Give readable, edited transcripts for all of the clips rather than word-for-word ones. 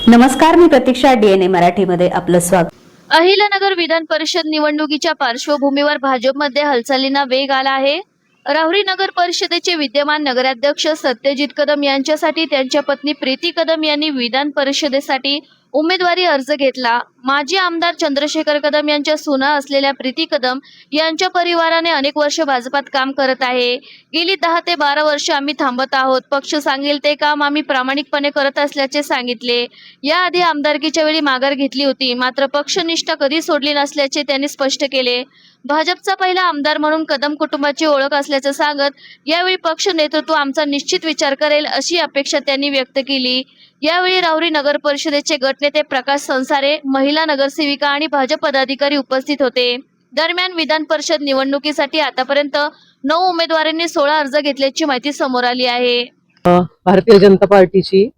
नमस्कार, मी प्रतीक्षा, DNA मराठीमध्ये आपलं स्वागत. अहिल्यानगर विधान परिषद निवडणुकीच्या पार्श्वभूमीवर भाजपमध्ये हालचालींना वेग आला आहे. राहुरी नगर परिषदेचे विद्यमान नगराध्यक्ष सत्यजित कदम यांच्यासाठी त्यांच्या पत्नी प्रीती कदम यांनी विधान परिषदेसाठी उमेदवारी अर्ज घेतला. माजी आमदार चंद्रशेखर कदम यांच्या सुना असलेल्या प्रीती कदम यांच्या परिवाराने अनेक वर्ष भाजपात काम करत आहे. गेली 10 ते 12 वर्ष आम्ही थांबत आहोत. पक्ष सांगेल ते काम आम्ही प्रामाणिकपणे करत असल्याचे सांगितले. याआधी आमदारकीच्या वेळी माघार घेतली होती, मात्र पक्षनिष्ठा कधी सोडली नसल्याचे त्यांनी स्पष्ट केले. भाजपचा पहिला आमदार म्हणून कदम कुटुंबाची ओळख असल्याचं सांगत यावेळी पक्ष नेतृत्व आमचा निश्चित विचार करेल अशी अपेक्षा त्यांनी व्यक्त केली. यावेळी राहुरी नगर परिषदेचे गटनेते प्रकाश संसारे, महिला नगरसेविका आणि भाजप पदाधिकारी उपस्थित होते. दरम्यान विधान परिषद निवडणुकीसाठी आतापर्यंत 9 उमेदवारांनी 16 अर्ज घेतल्याची माहिती समोर आली आहे. भारतीय जनता पार्टीची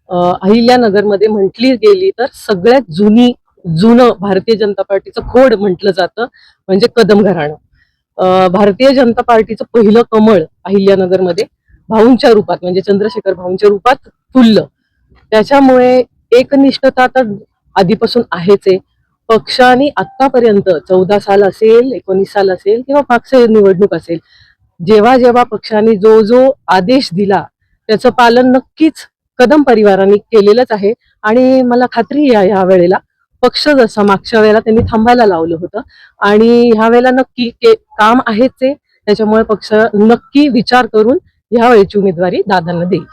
अहिल्यानगरमध्ये म्हटली गेली तर सगळ्यात जुनं भारतीय जनता पार्टीचं खोड म्हटलं जातं म्हणजे कदम घराणं. भारतीय जनता पार्टीचं पहिलं कमळ अहिल्यानगरमध्ये भाऊंच्या रूपात म्हणजे चंद्रशेखर भाऊंच्या रूपात फुललं. त्याच्यामुळे एकनिष्ठता तर आधीपासून आहेच आहे. पक्षाने आतापर्यंत 14 साल असेल, 19 साल असेल किंवा पक्ष निवडणूक असेल, जेव्हा जेव्हा पक्षाने जो आदेश दिला त्याचं पालन नक्कीच कदम परिवाराने केलेलंच आहे. आणि मला खात्री आहे ह्या वेळेला पक्ष जसा मागच्या वेळेला त्यांनी थांबायला लावलं होतं आणि ह्या वेळेला नक्की काम आहेच आहे. त्याच्यामुळे पक्ष नक्की विचार करून ह्या वेळेची उमेदवारी दादांना देईल.